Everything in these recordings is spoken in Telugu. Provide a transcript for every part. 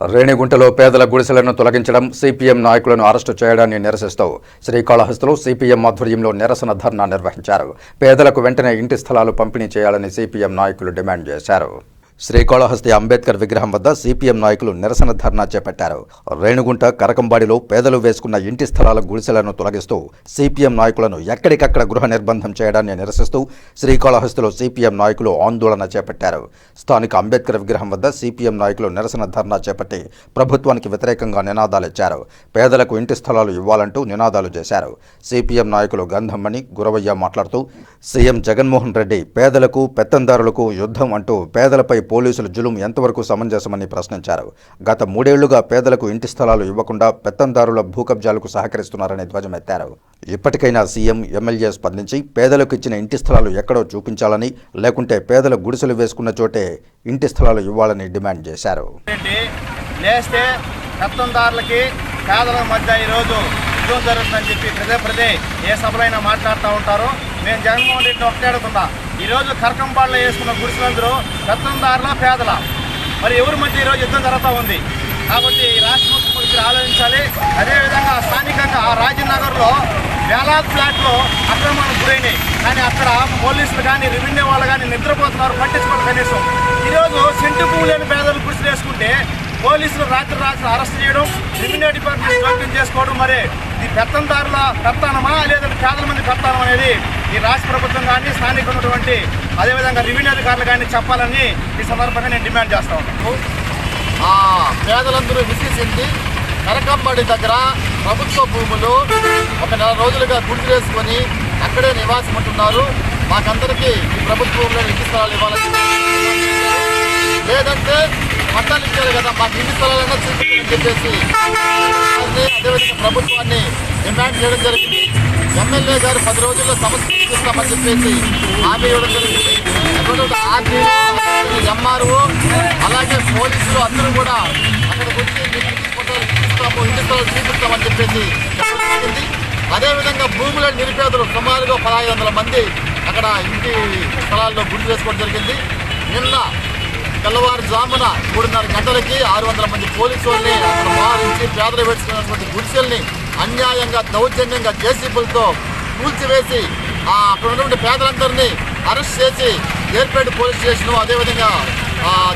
రేణిగుంటలో పేదల గుడిసెలను తొలగించడం, సిపిఎం నాయకులను అరెస్టు చేయడాన్ని నిరసిస్తూ శ్రీకాళహస్తిలో సిపిఎం ఆధ్వర్యంలో నిరసన ధర్నా నిర్వహించారు. పేదలకు వెంటనే ఇంటి స్థలాలు పంపిణీ చేయాలని సిపిఎం నాయకులు డిమాండ్ చేశారు. శ్రీకాళహస్తి అంబేద్కర్ విగ్రహం వద్ద సిపిఎం నాయకులు నిరసన ధర్నా చేపట్టారు. రేణిగుంట కరకంబాడిలో పేదలు వేసుకున్న ఇంటి స్థలాల గుడిసెలను తొలగిస్తూ సిపిఎం నాయకులను ఎక్కడికక్కడ గృహ నిర్బంధం చేయడాన్ని నిరసిస్తూ శ్రీకాళహస్తిలో సిపిఎం నాయకులు ఆందోళన చేపట్టారు. స్థానిక అంబేద్కర్ విగ్రహం వద్ద సిపిఎం నాయకులు నిరసన ధర్నా చేపట్టి ప్రభుత్వానికి వ్యతిరేకంగా నినాదాలిచ్చారు. పేదలకు ఇంటి స్థలాలు ఇవ్వాలంటూ నినాదాలు చేశారు. సిపిఎం నాయకులు గంధమ్మని గురవయ్య మాట్లాడుతూ సీఎం జగన్మోహన్ రెడ్డి పేదలకు పెత్తందారులకు యుద్ధం అంటూ పేదలపై పోలీసులు జులుం ఎంతవరకు సమంజసమని ప్రశ్నించారు. గత 3 ఏళ్లుగా పేదలకు ఇంటి స్థలాలు ఇవ్వకుండా పెత్తందారుల భూకబ్జాలకు సహకరిస్తున్నారని ధ్వజమెత్తారు. ఇప్పటికైనా సీఎం, ఎమ్మెల్యే స్పందించి పేదలకు ఇచ్చిన ఇంటి స్థలాలు ఎక్కడో చూపించాలని, లేకుంటే పేదల గుడిసెలు వేసుకున్న చోటే ఇంటి స్థలాలు ఇవ్వాలని డిమాండ్ చేశారు. పెత్తందారులకి పేదల మధ్య ఈరోజు యుద్ధం జరుగుతుందని చెప్పి ప్రదే ఏ సభలైనా మాట్లాడుతూ ఉంటారు. నేను జగన్మోహన్ రెడ్డిని ఒకటే అడుగుతున్నా, ఈరోజు కరకంబాడులో వేసుకున్న గుడిసెలందరూ పెత్తందారుల పేదల, మరి ఎవరి మధ్య ఈరోజు యుద్ధం జరుగుతూ ఉంది. కాబట్టి రాష్ట్ర ముఖ్యమంత్రి ఆలోచించాలి. అదేవిధంగా స్థానికంగా రాజనగర్లో వేలాది ఫ్లాట్లు అక్రమానికి గురైనాయి. కానీ అక్కడ పోలీసులు కానీ రెవెన్యూ వాళ్ళు కానీ నిద్రపోతున్నారు, పట్టించుకోవడం కనీసం. ఈరోజు సెంటు భూమి లేని పేదలు గుడిసెలు వేసుకుంటే పోలీసులు రాత్రి అరెస్ట్ చేయడం, రెవెన్యూ డిపార్ట్మెంట్ జోక్యం చేసుకోవడం, మరి ఇది పెత్తందారుల పెత్తానమా లేదంటే పేదల మంది పెత్తానం అనేది ఈ రాష్ట్ర ప్రభుత్వం కానీ స్థానిక ఉన్నటువంటి అదేవిధంగా రెవెన్యూ అధికారులు కానీ చెప్పాలని ఈ సందర్భంగా నేను డిమాండ్ చేస్తా ఉన్నాను. పేదలందరూ విసిసింది కరకంబాడి దగ్గర ప్రభుత్వ భూములు ఒక 4 రోజులుగా గుర్తు వేసుకొని అక్కడే నివాసం ఉంటున్నారు. మాకందరికీ ఈ ప్రభుత్వ భూములను ఇంటి స్థలాలు ఇవ్వాలని, లేదంటే పట్టాలు ఇచ్చారు కదా మాకు ఇంటి స్థలాలన్నా చూపించాలని చెప్పేసి అదేవిధంగా ప్రభుత్వాన్ని డిమాండ్ చేయడం జరిగింది. ఎమ్మెల్యే గారు 10 రోజుల్లో సమస్య తీరుస్తామని చెప్పేసి హామీ ఇవ్వడం జరిగింది. ఎంఆర్ఓ అలాగే పోలీసులు అందరూ కూడా అక్కడికి వచ్చి ఇంటి స్థలాలు చూపిస్తామని చెప్పేసి జరిగింది. అదేవిధంగా భూముల నిరుపేదలు సుమారుగా 1500 మంది అక్కడ ఇంటి స్థలాల్లో గుర్తు వేసుకోవడం జరిగింది. నిన్న తెల్లవారుజామున 3:30 గంటలకి 600 మంది పోలీసు వాళ్ళని అక్కడ మారించి పేదలు పెట్టుకున్నటువంటి గుడిసెల్ని అన్యాయంగా దౌర్జన్యంగా జేసీబీలతో కూల్చివేసి అక్కడ ఉన్నటువంటి పేదలందరినీ అరెస్ట్ చేసి ఏర్పేట పోలీస్ స్టేషన్ అదేవిధంగా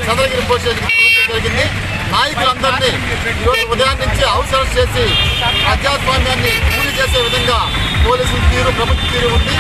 చంద్రగిరి పోలీస్ స్టేషన్ జరిగింది. నాయకులందరినీ ఈరోజు ఉదయం నుంచి హౌస్ అరెస్ట్ చేసి ప్రజాస్వామ్యాన్ని కూలి చేసే విధంగా పోలీసుల తీరు, ప్రభుత్వ తీరు ఉంది.